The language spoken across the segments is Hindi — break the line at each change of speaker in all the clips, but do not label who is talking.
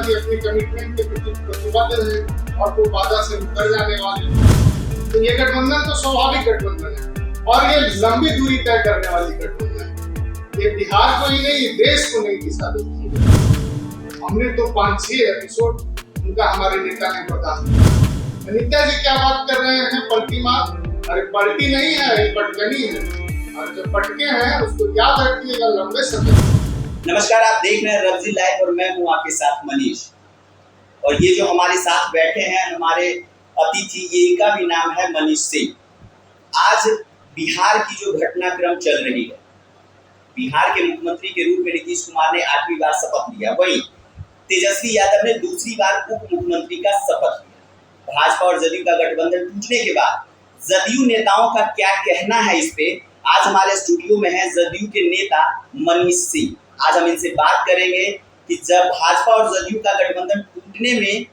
कुमार जी अपने कमिटमेंट के प्रति प्रतिबद्ध हैं और वो वादा से मुकर जाने वाले हैं। तो ये गठबंधन तो स्वाभाविक गठबंधन है और ये लंबी दूरी तय करने वाली गठबंधन है। ये बिहार को ही नहीं, देश को नई दिशा देती है। हमने तो 5-6 एपिसोड उनका हमारे नेता ने बर्दाश्त किया। नित्या जी क्या बात कर रहे हैं, पलटी मार? अरे पलटी नहीं है, ये पटकनी है। और जो पटके हैं उसको याद रखिएगा लंबे समय।
नमस्कार, आप देख रहे हैं रब्जी लाइव और मैं हूं आपके साथ मनीष। और ये जो हमारे साथ बैठे हैं हमारे अतिथि, ये इनका भी नाम है मनीष सिंह। आज बिहार की जो घटनाक्रम चल रही है, बिहार के मुख्यमंत्री के रूप में नीतीश कुमार ने 8वीं बार शपथ लिया, वहीं तेजस्वी यादव ने दूसरी बार उप मुख्यमंत्री का शपथ लिया। भाजपा और जदयू का गठबंधन टूटने के बाद जदयू नेताओं का क्या कहना है इस पे, आज हमारे स्टूडियो में है जदयू के नेता मनीष सिंह। आज हम इनसे बात करेंगे कि जब भाजपा और जदयू का गठबंधन टूटने में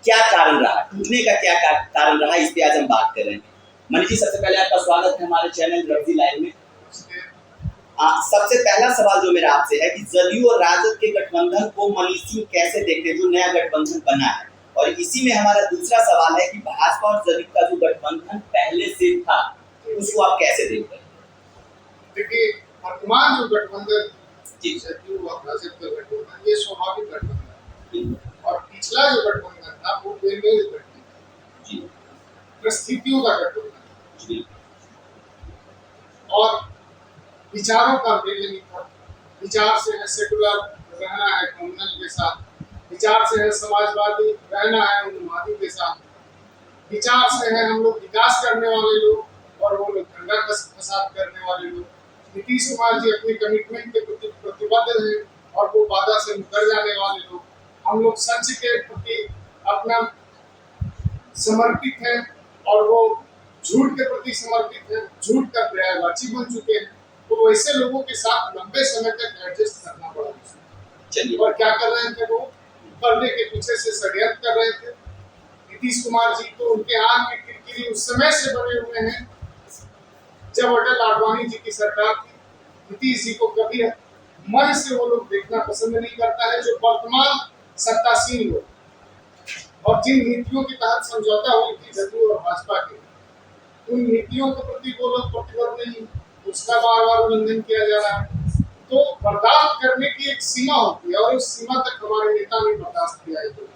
क्या कारण रहा, टूटने का क्या कारण रहा, इस पे आज हम बात करेंगे। मनीष जी, सबसे पहले आपका स्वागत है हमारे चैनल रब्जी लाइव में। सबसे पहला सवाल जो मेरा आपसे है कि जदयू और राजद के गठबंधन को मनीष सिंह कैसे देखते हैं, जो नया गठबंधन बना है? और इसी में हमारा दूसरा सवाल है कि भाजपा और जदयू का जो गठबंधन पहले से था उसको आप कैसे देखते हैं?
देखिए, वर्तमान जो गठबंधन जदयू और राजद का गठबंधन, ये स्वाभाविक गठबंधन है और पिछला जो गठबंधन था वो बेमेल गठबंधन, परिस्थितियों का गठबंधन और विचारों का मेल नहीं था। विचार से है सेकुलर, रहना है कम्युनल के साथ। विचार से है समाजवादी, रहना है उन्मादी के साथ। विचार से है हम लोग विकास करने वाले लोग और वो लोग दंगा फसाद करने वाले लोग। नीतीश कुमार जी अपने कमिटमेंट के प्रति प्रतिबद्ध हैं और वो वादा से मुकर जाने वाले लोग। हम लोग सच के प्रति अपना समर्पित हैं और वो झूठ के प्रति समर्पित हैं, झूठ का पर्यायवाची बन चुके हैं। तो वैसे लोगों के साथ लंबे समय तक एडजस्ट करना पड़ा।
चलिए,
और क्या कर रहे थे वो? पर्दे के पीछे से षड्यंत्र कर रहे थे। नीतीश कुमार जी तो उनके आंख की किरकिरी उस समय से बने हुए हैं जब अटल आडवाणी जी की सरकार थी। नीतीश जी को कभी मन से वो लोग देखना पसंद नहीं करता है जो वर्तमान सत्तासीन लोग और जिन नीतियों के तहत समझौता हुई थी जदयू और भाजपा के, उन नीतियों के प्रति वो लोग प्रतिबद्ध नहीं, उसका बार-बार उल्लंघन किया जा रहा है। तो बर्दाश्त करने की एक सीमा होती है और उस सीमा तक हमारे नेता ने बर्दाश्त किया है।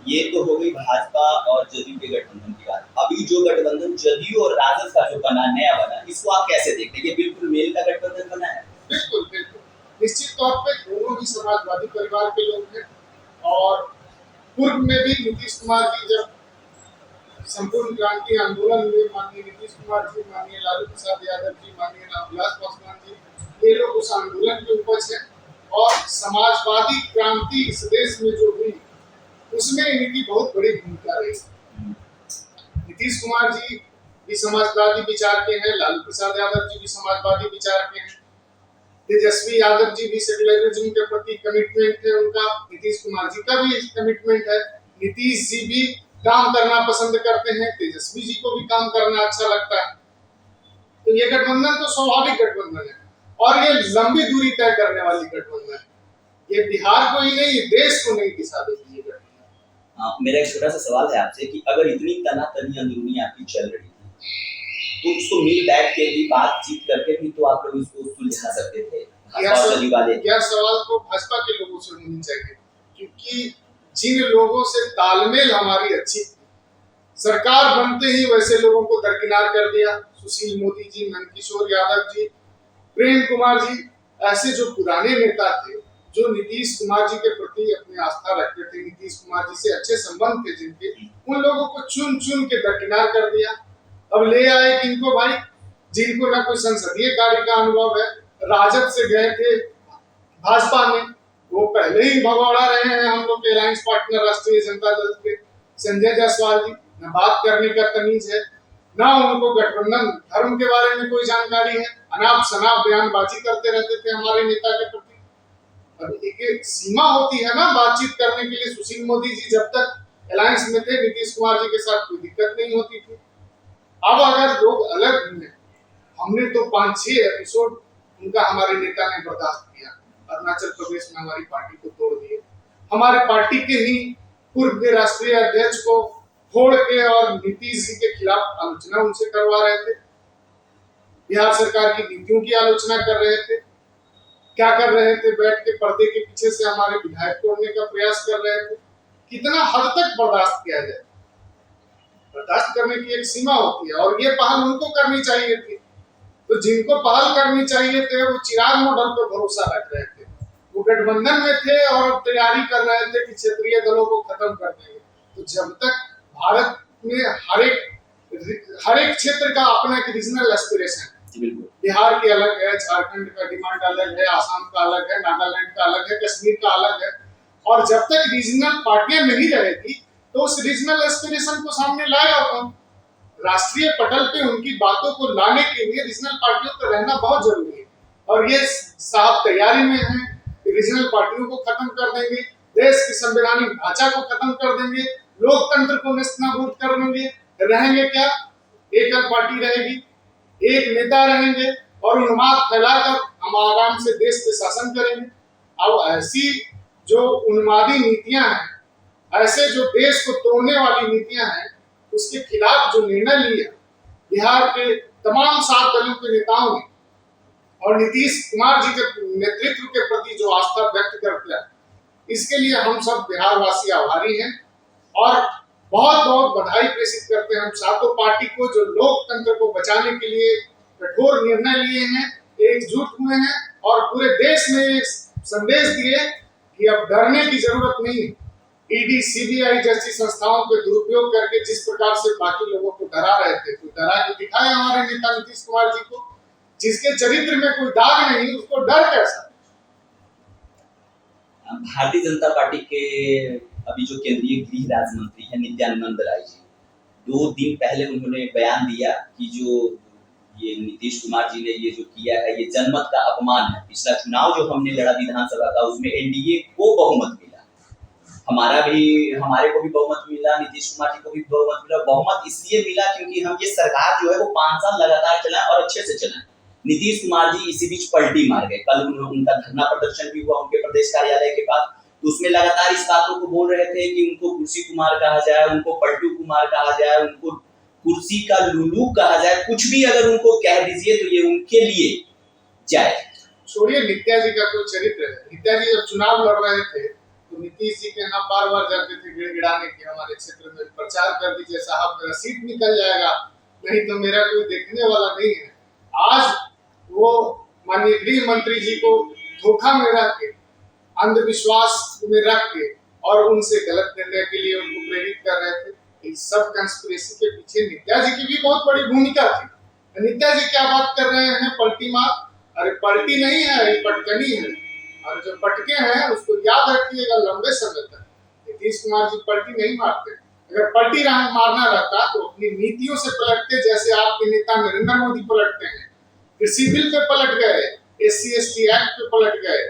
ये तो हो गई भाजपा और जदयू के गठबंधन की बात। अभी जो गठबंधन जदयू और राजद का जो बना, नया बना, इसको आप कैसे देखते हैं? ये बिल्कुल मेल का गठबंधन बना है?
बिल्कुल बिल्कुल, निश्चित तौर पे दोनों ही समाजवादी परिवार के लोग हैं और पूर्व में भी नीतीश कुमार जी जब संपूर्ण क्रांति आंदोलन में माननीय नीतीश कुमार जी, माननीय लालू प्रसाद यादव जी, माननीय रामविलास पासवान जी, ये लोग उस आंदोलन के उपज है और समाजवादी क्रांति इस देश में जो हुई उसमें इनकी बहुत बड़ी भूमिका रही। नीतीश कुमार जी भी समाजवादी विचार के हैं, लालू प्रसाद यादव जी भी समाजवादी विचार के हैं, तेजस्वी यादव जी भी सेकुलरिज्म के प्रति कमिटमेंट है उनका, नीतीश कुमार जी का भी कमिटमेंट है। नीतीश जी भी काम करना पसंद करते हैं, तेजस्वी जी को भी काम करना अच्छा लगता है। तो ये गठबंधन तो स्वाभाविक गठबंधन है और ये लंबी दूरी तय करने वाली गठबंधन है। ये बिहार को ही नहीं, देश को नई दिशा देती है।
मेरा एक छोटा सा सवाल है आपसे कि अगर इतनी तनातनी अंदरूनी आपकी चल रही थी तो उसको मिल बैठ के भी बातचीत करके भी तो आप लोग इसको सुलझा सकते थे।
यह सवाल तो भाजपा के लोगों से होनी चाहिए, क्योंकि जिन लोगों से तालमेल हमारी अच्छी थी, सरकार बनते ही वैसे लोगों को दरकिनार कर दिया। सुशील मोदी जी, नंदकिशोर यादव जी, प्रेम कुमार जी, ऐसे जो पुराने नेता थे जो नीतीश कुमार जी के प्रति अपनी आस्था रखते थे, नीतीश कुमार जी से अच्छे संबंध थे जिनके, उन लोगों को चुन चुन के दरकिनार कर दिया। अब ले आए कि इनको भाई जिनको ना कोई संसदीय कार्य का अनुभव है, राजद से गए थे भाजपा में, वो पहले ही भगौड़ा रहे हैं हम लोग के अलायंस पार्टनर राष्ट्रीय जनता दल के संजय जायसवाल जी। न बात करने का तमीज है, ना उनको गठबंधन धर्म के बारे में कोई जानकारी है, अनाप शनाप बयानबाजी करते रहते थे हमारे नेता के प्रति। एक सीमा होती है ना बातचीत करने के लिए। सुशील मोदी जी जब तक अलायंस में थे, नीतीश कुमार जी के साथ कोई दिक्कत नहीं होती थी। अब अगर लोग अलग हुए, हमने तो 5-6 एपिसोड उनका हमारे नेता ने बर्दाश्त किया। अरुणाचल प्रदेश में हमारी पार्टी को तोड़ दिए। हमारे पार्टी के ही पूर्व के राष्ट्रीय अध्यक्ष को फोड़ के और नीतीश जी के खिलाफ आलोचना उनसे करवा रहे थे। बिहार सरकार की नीतियों की आलोचना कर रहे थे। क्या कर रहे थे? बैठ के पर्दे के पीछे से हमारे विधायक तोड़ने का प्रयास कर रहे थे। कितना हद तक बर्दाश्त किया जाए? बर्दाश्त करने की एक सीमा होती है और ये पहल उनको करनी चाहिए थी। तो जिनको पहल करनी चाहिए थे वो चिराग मॉडल पर भरोसा रख रहे थे। वो गठबंधन में थे और तैयारी कर रहे थे कि क्षेत्रीय दलों को खत्म कर देंगे। तो जब तक भारत में हर एक क्षेत्र का अपना एक रीजनल एस्पिरेशन, बिहार की अलग है, झारखंड का डिमांड अलग है, आसाम का अलग है, नागालैंड का अलग है, कश्मीर का अलग है, और जब तक रीजनल पार्टियां नहीं रहेगी तो उस रीजनल एस्पिरेशन को सामने लाएगा कौन? राष्ट्रीय पटल पे उनकी बातों को लाने के लिए रीजनल पार्टियों का रहना बहुत जरूरी है और ये साहब तैयारी में है। रीजनल पार्टियों को खत्म कर देंगे, देश की संवैधानिक ढांचा को खत्म कर देंगे, लोकतंत्र को नेस्तनाबूद कर देंगे। रहेंगे क्या? एकल पार्टी रहेगी, एक नेता रहेंगे और उन्माद फैलाकर हम आराम से देश पे शासन करेंगे। अब ऐसी जो उन्मादी नीतियां हैं, ऐसे जो देश को तोड़ने वाली नीतियां हैं, उसके खिलाफ जो निर्णय लिया बिहार के तमाम 7 दलों के नेताओं ने और नीतीश कुमार जी के नेतृत्व के प्रति जो आस्था व्यक्त करते हैं, इसके लिए हम सब बिहार वासी आभारी हैं और बहुत बहुत बधाई प्रेषित करते हैं हम सातों पार्टी को जो लोकतंत्र को बचाने के लिए कठोर निर्णय लिए हैं, एकजुट हुए हैं और पूरे देश में एक संदेश दिए कि अब डरने की जरूरत नहीं है। ईडी, सीबीआई जैसी संस्थाओं के दुरुपयोग करके जिस प्रकार से बाकी लोगों को डरा रहे थे, तो डरा के दिखाए हमारे नेता नीतीश कुमार जी को। जिसके चरित्र में कोई दाग नहीं, उसको डर कैसा?
भारतीय जनता पार्टी के अभी जो केंद्रीय गृह राज्य मंत्री है नित्यानंद राय जी, 2 दिन पहले उन्होंने बयान दिया कि जो ये नीतीश कुमार जी ने ये जो किया है ये जनमत का अपमान है। पिछला चुनाव जो हमने लड़ा विधानसभा का, उसमें एनडीए को बहुमत मिला, हमारे को भी बहुमत मिला, नीतीश कुमार जी को भी बहुमत मिला। बहुमत इसलिए मिला क्योंकि हम ये सरकार जो है वो 5 साल लगातार चलाएं और अच्छे से चलाएं। नीतीश कुमार जी इसी बीच पलटी मार गए। कल उनका धरना प्रदर्शन भी हुआ उनके प्रदेश कार्यालय के पास, तो उसमें लगातार इस बातों को बोल रहे थे कि उनको कुर्सी कुमार कहा जाए, उनको पलटू कुमार कहा जाए, उनको कुर्सी का लुलू कहा जाए, कुछ भी अगर उनको कह दीजिए तो ये उनके लिए जाए।
छोड़िए नित्या जी का कोई चरित्र है। नित्या जी जब चुनाव लड़ रहे थे तो नीतीश जी के यहाँ बार बार जाते थे गिड़गिड़ाने के, हमारे क्षेत्र में प्रचार कर दीजिए साहब, मेरा सीट निकल जाएगा, नहीं तो मेरा कोई देखने वाला नहीं है। आज वो माननीय गृह मंत्री जी को धोखा में रख के, अंधविश्वास में रख के और उनसे गलत निर्णय के लिए उनको प्रेरित कर रहे थे। इस सब कंस्पिरेसी के पीछे नित्या जी की भी बहुत बड़ी भूमिका थी। नित्या जी क्या बात कर रहे हैं? पलटी मार? अरे पलटी नहीं है, ये पटकनी है। और जो पटके हैं उसको याद रखिएगा लंबे समय तक। नीतीश कुमार जी पलटी नहीं मारते। अगर पलटी मारना रहता तो अपनी नीतियों से पलटते, जैसे आपके नेता नरेंद्र मोदी पलटते हैं। कृषि बिल पे पलट गए, SC/ST एक्ट पे पलट गए।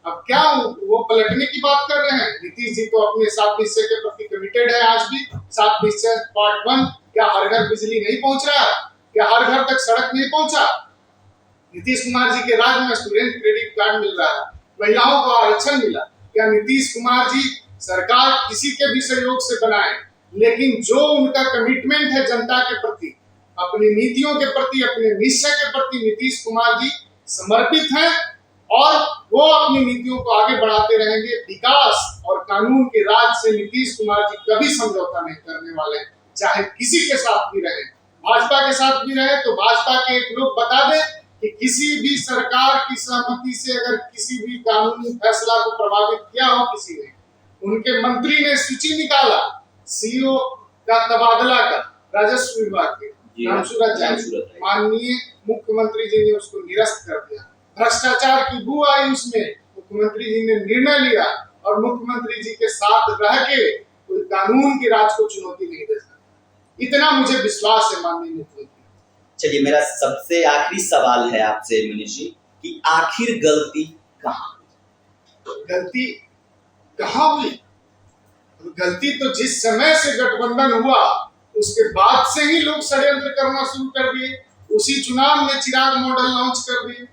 अब क्या वो पलटने की बात कर रहे हैं? नीतीश जी तो अपने 7 निश्चय के प्रति कमिटेड है आज भी। 7 निश्चय पार्ट 1, क्या हर घर बिजली नहीं पहुंच रहा? क्या हर घर तक सड़क नहीं पहुंचा? नीतीश कुमार जी के राज में स्टूडेंट क्रेडिट कार्ड मिल रहा है, महिलाओं को आरक्षण मिला। क्या नीतीश कुमार जी सरकार किसी के भी सहयोग से बनाए, लेकिन जो उनका कमिटमेंट है जनता के प्रति, अपनी नीतियों के प्रति, अपने निश्चय के प्रति नीतीश कुमार जी समर्पित हैं और वो अपनी नीतियों को आगे बढ़ाते रहेंगे। विकास और कानून के राज से नीतीश कुमार जी कभी समझौता नहीं करने वाले, चाहे किसी के साथ भी रहे। भाजपा के साथ भी रहे तो भाजपा के एक लोग बता दें कि किसी भी सरकार की सहमति से अगर किसी भी कानूनी फैसला को प्रभावित किया हो किसी ने, उनके मंत्री ने सूची निकाला CEO का तबादला का राजस्व विभाग के माननीय मुख्यमंत्री जी ने उसको निरस्त कर दिया। भ्रष्टाचार की बू आई उसमें, मुख्यमंत्री जी ने निर्णय लिया और मुख्यमंत्री जी के साथ रह के कोई कानून के राज को चुनौती नहीं दे सकता। इतना मुझे विश्वास है माननीय मुख्यमंत्री।
चलिए, मेरा सबसे आखिरी सवाल है आपसे मनीष जी कि आखिर गलती कहाँ?
गलती कहाँ हुई? गलती तो जिस समय से गठबंधन हुआ उसके बाद से ही लोग षड्यंत्र करना शुरू कर दिए। उसी चुनाव में चिराग मॉडल लॉन्च कर दिए।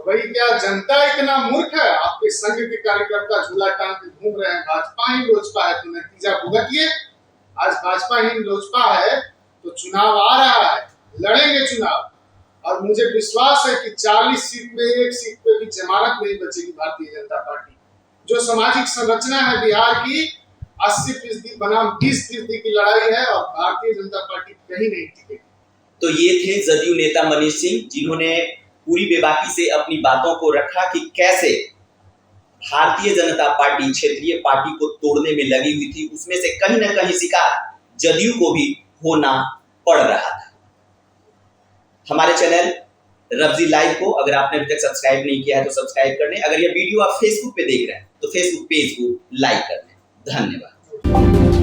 तो भाई क्या जनता इतना मूर्ख है? आपके संघ के कार्यकर्ता झूला टांग के घूम रहे हैं, भाजपा ही लोजपा है, तो नतीजा भुगतिए। आज भाजपा ही लोजपा है तो चुनाव आ रहा है, लड़ेंगे चुनाव, और मुझे विश्वास है कि 40 सीट में 1 सीट पे भी जमानत नहीं बचेगी भारतीय जनता पार्टी। जो सामाजिक संरचना है बिहार की 80% बनाम 20% की लड़ाई है, और भारतीय जनता पार्टी कहीं नहीं टिकेगी।
तो ये थे जदयू नेता मनीष सिंह, जिन्होंने पूरी बेबाकी से अपनी बातों को रखा कि कैसे भारतीय जनता पार्टी क्षेत्रीय पार्टी को तोड़ने में लगी हुई थी। उसमें से कहीं ना कहीं शिकार जदयू को भी होना पड़ रहा था। हमारे चैनल रब्जी लाइव को अगर आपने अभी तक सब्सक्राइब नहीं किया है तो सब्सक्राइब कर लें। अगर ये वीडियो आप फेसबुक पे देख रहे हैं तो फेसबुक पेज को लाइक कर लें। धन्यवाद।